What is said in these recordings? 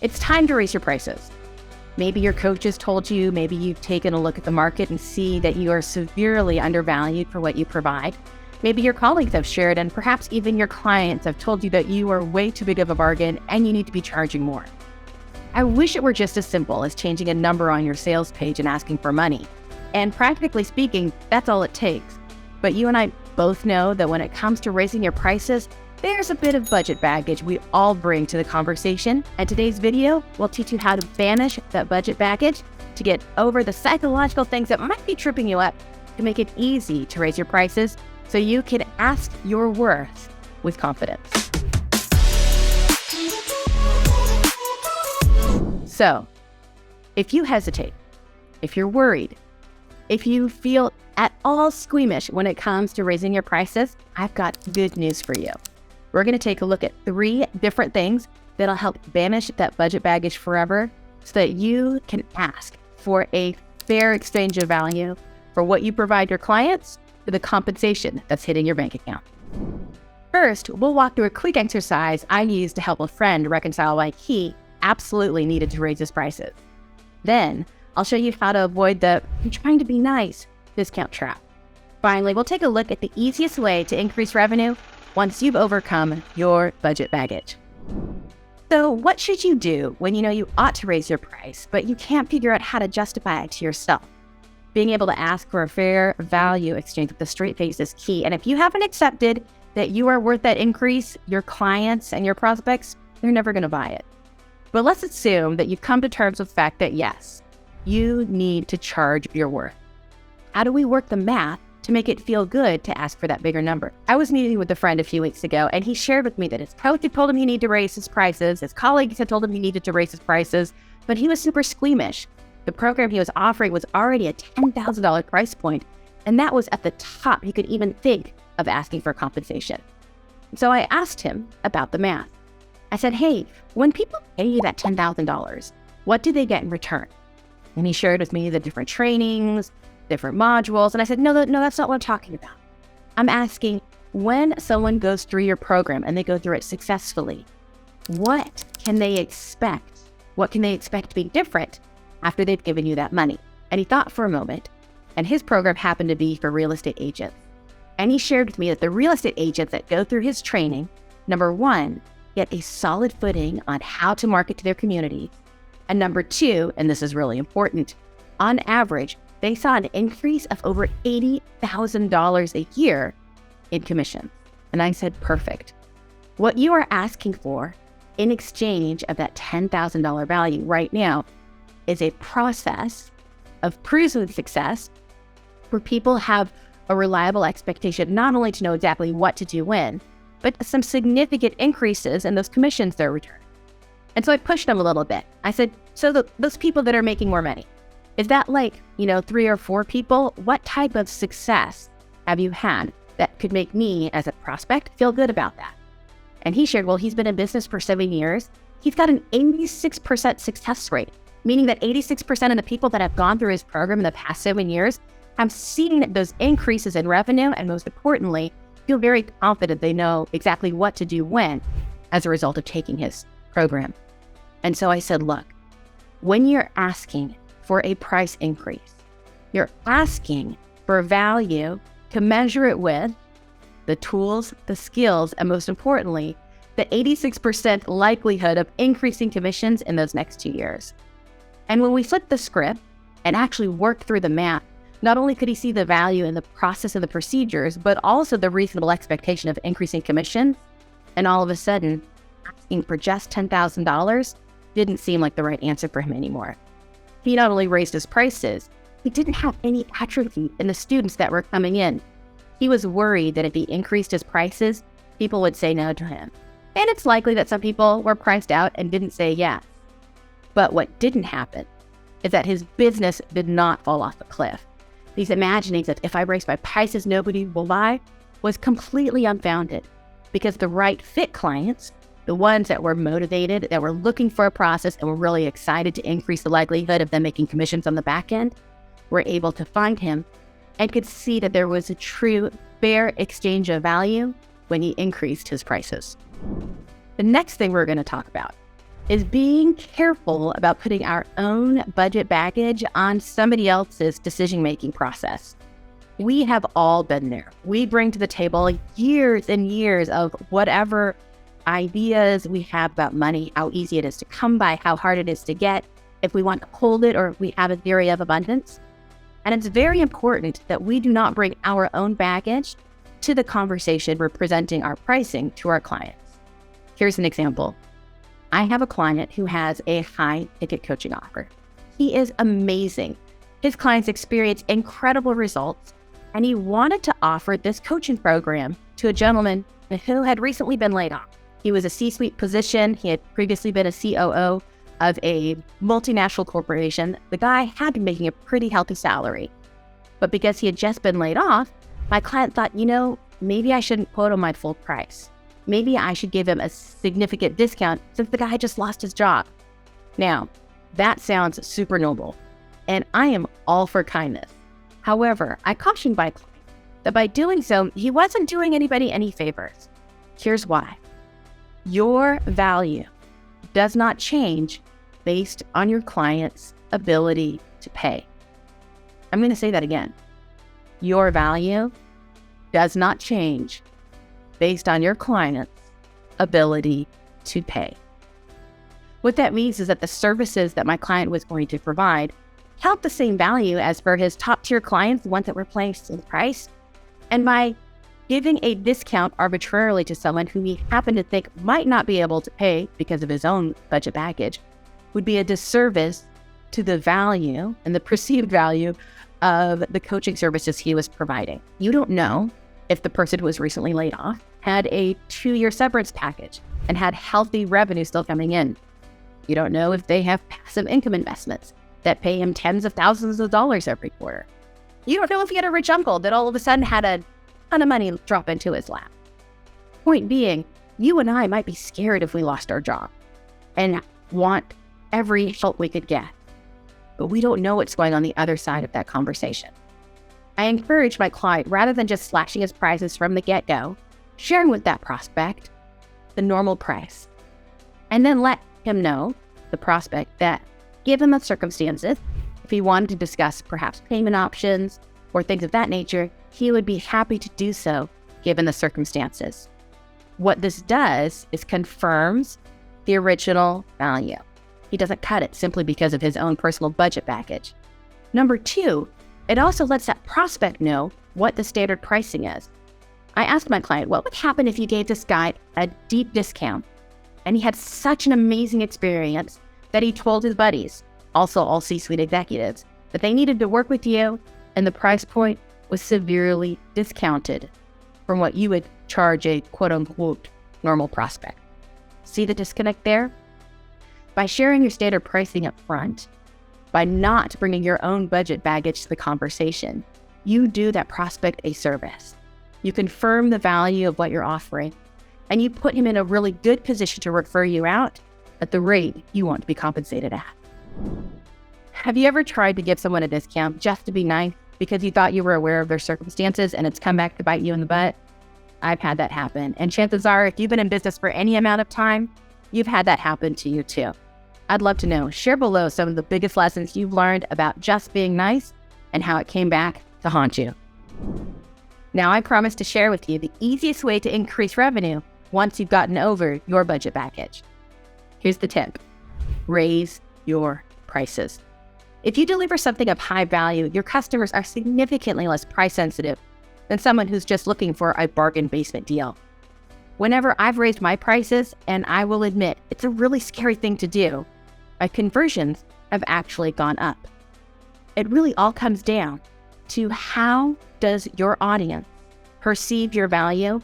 It's time to raise your prices. Maybe your coach has told you, maybe you've taken a look at the market and see that you are severely undervalued for what you provide. Maybe your colleagues have shared, and perhaps even your clients have told you that you are way too big of a bargain and you need to be charging more. I wish it were just as simple as changing a number on your sales page and asking for money. And practically speaking, that's all it takes. But you and I both know that when it comes to raising your prices, there's a bit of budget baggage we all bring to the conversation. And today's video will teach you how to banish that budget baggage to get over the psychological things that might be tripping you up, to make it easy to raise your prices so you can ask your worth with confidence. So, if you hesitate, if you're worried, if you feel at all squeamish when it comes to raising your prices, I've got good news for you. We're going to take a look at 3 different things that'll help banish that budget baggage forever so that you can ask for a fair exchange of value for what you provide your clients to the compensation that's hitting your bank account. First, we'll walk through a quick exercise I used to help a friend reconcile why he absolutely needed to raise his prices. Then, I'll show you how to avoid the "I'm trying to be nice" discount trap. Finally, we'll take a look at the easiest way to increase revenue once you've overcome your budget baggage. So what should you do when you know you ought to raise your price, but you can't figure out how to justify it to yourself? Being able to ask for a fair value exchange with a straight face is key. And if you haven't accepted that you are worth that increase, your clients and your prospects, they're never going to buy it. But let's assume that you've come to terms with the fact that yes, you need to charge your worth. How do we work the math to make it feel good to ask for that bigger number? I was meeting with a friend a few weeks ago, and he shared with me that his coach had told him he needed to raise his prices, his colleagues had told him he needed to raise his prices, but he was super squeamish. The program he was offering was already a $10,000 price point, and that was at the top he could even think of asking for compensation. So I asked him about the math. I said, hey, when people pay you that $10,000, what do they get in return? And he shared with me the different trainings, different modules. And I said, no, that's not what I'm talking about. I'm asking, when someone goes through your program and they go through it successfully, what can they expect? What can they expect to be different after they've given you that money? And he thought for a moment, and his program happened to be for real estate agents. And he shared with me that the real estate agents that go through his training, number 1, get a solid footing on how to market to their community. And number 2, and this is really important, on average, they saw an increase of over $80,000 a year in commissions. And I said, perfect. What you are asking for in exchange of that $10,000 value right now is a process of proven success where people have a reliable expectation not only to know exactly what to do when, but some significant increases in those commissions they're returning. And so I pushed them a little bit. I said, so those people that are making more money, is that like, 3 or 4 people? What type of success have you had that could make me as a prospect feel good about that? And he shared, well, he's been in business for 7 years. He's got an 86% success rate, meaning that 86% of the people that have gone through his program in the past 7 years have seen those increases in revenue, and most importantly, feel very confident they know exactly what to do when as a result of taking his program. And so I said, look, when you're asking for a price increase, you're asking for value to measure it with the tools, the skills, and most importantly, the 86% likelihood of increasing commissions in those next 2 years. And when we flipped the script and actually worked through the math, not only could he see the value in the process of the procedures, but also the reasonable expectation of increasing commissions. And all of a sudden, asking for just $10,000 didn't seem like the right answer for him anymore. He not only raised his prices, he didn't have any atrophy in the students that were coming in. He was worried that if he increased his prices, people would say no to him. And it's likely that some people were priced out and didn't say yes. But what didn't happen is that his business did not fall off a cliff. These imaginings that if I raise my prices, nobody will buy was completely unfounded, because the right fit clients, the ones that were motivated, that were looking for a process and were really excited to increase the likelihood of them making commissions on the back end, were able to find him and could see that there was a true fair exchange of value when he increased his prices. The next thing we're going to talk about is being careful about putting our own budget baggage on somebody else's decision-making process. We have all been there. We bring to the table years and years of whatever ideas we have about money, how easy it is to come by, how hard it is to get, if we want to hold it or if we have a theory of abundance. And it's very important that we do not bring our own baggage to the conversation we're presenting our pricing to our clients. Here's an example. I have a client who has a high-ticket coaching offer. He is amazing. His clients experience incredible results, and he wanted to offer this coaching program to a gentleman who had recently been laid off. He was a C-suite position. He had previously been a COO of a multinational corporation. The guy had been making a pretty healthy salary. But because he had just been laid off, my client thought, maybe I shouldn't quote him my full price. Maybe I should give him a significant discount since the guy just lost his job. Now, that sounds super noble, and I am all for kindness. However, I cautioned my client that by doing so, he wasn't doing anybody any favors. Here's why. Your value does not change based on your client's ability to pay. I'm going to say that again. Your value does not change based on your client's ability to pay. What that means is that the services that my client was going to provide held the same value as for his top tier clients, the ones that were paying the price. And by giving a discount arbitrarily to someone who he happened to think might not be able to pay because of his own budget baggage would be a disservice to the value and the perceived value of the coaching services he was providing. You don't know if the person who was recently laid off had a 2-year severance package and had healthy revenue still coming in. You don't know if they have passive income investments that pay him tens of thousands of dollars every quarter. You don't know if he had a rich uncle that all of a sudden had a ton of money drop into his lap. Point being, you and I might be scared if we lost our job and want every help we could get, but we don't know what's going on the other side of that conversation. I encourage my client, rather than just slashing his prices from the get-go, sharing with that prospect the normal price, and then let him know, the prospect, that given the circumstances, if he wanted to discuss perhaps payment options or things of that nature, he would be happy to do so given the circumstances. What this does is confirms the original value. He doesn't cut it simply because of his own personal budget baggage. Number 2, it also lets that prospect know what the standard pricing is. I asked my client, what would happen if you gave this guy a deep discount? And he had such an amazing experience that he told his buddies, also all C-suite executives, that they needed to work with you, and the price point was severely discounted from what you would charge a quote-unquote normal prospect. See the disconnect there? By sharing your standard pricing up front, by not bringing your own budget baggage to the conversation, you do that prospect a service. You confirm the value of what you're offering, and you put him in a really good position to refer you out at the rate you want to be compensated at. Have you ever tried to give someone a discount just to be nice because you thought you were aware of their circumstances and it's come back to bite you in the butt? I've had that happen, and chances are, if you've been in business for any amount of time, you've had that happen to you too. I'd love to know. Share below some of the biggest lessons you've learned about just being nice and how it came back to haunt you. Now, I promise to share with you the easiest way to increase revenue once you've gotten over your budget baggage. Here's the tip. Raise your prices. If you deliver something of high value, your customers are significantly less price sensitive than someone who's just looking for a bargain basement deal. Whenever I've raised my prices, and I will admit, it's a really scary thing to do, my conversions have actually gone up. It really all comes down to how does your audience perceive your value,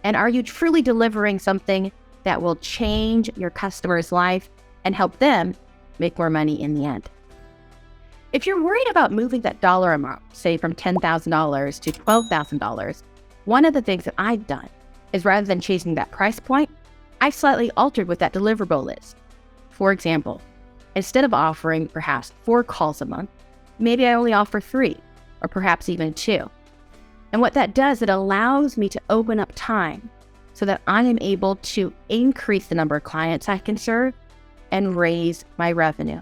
and are you truly delivering something that will change your customer's life and help them make more money in the end? If you're worried about moving that dollar amount, say from $10,000 to $12,000, one of the things that I've done is, rather than chasing that price point, I've slightly altered what that deliverable is. For example, instead of offering perhaps 4 calls a month, maybe I only offer 3, or perhaps even 2. And what that does, it allows me to open up time so that I am able to increase the number of clients I can serve and raise my revenue.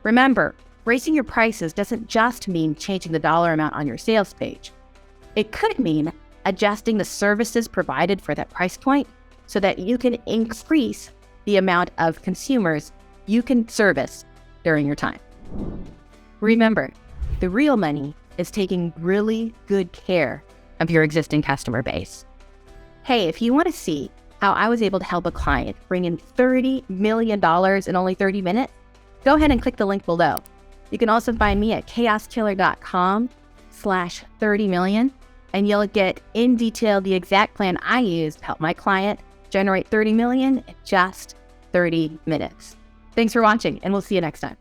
Remember, raising your prices doesn't just mean changing the dollar amount on your sales page. It could mean adjusting the services provided for that price point so that you can increase the amount of consumers you can service during your time. Remember, the real money is taking really good care of your existing customer base. Hey, if you want to see how I was able to help a client bring in $30 million in only 30 minutes, go ahead and click the link below. You can also find me at chaoskiller.com/30million, and you'll get in detail the exact plan I used to help my client generate $30 million in just 30 minutes. Thanks for watching, and we'll see you next time.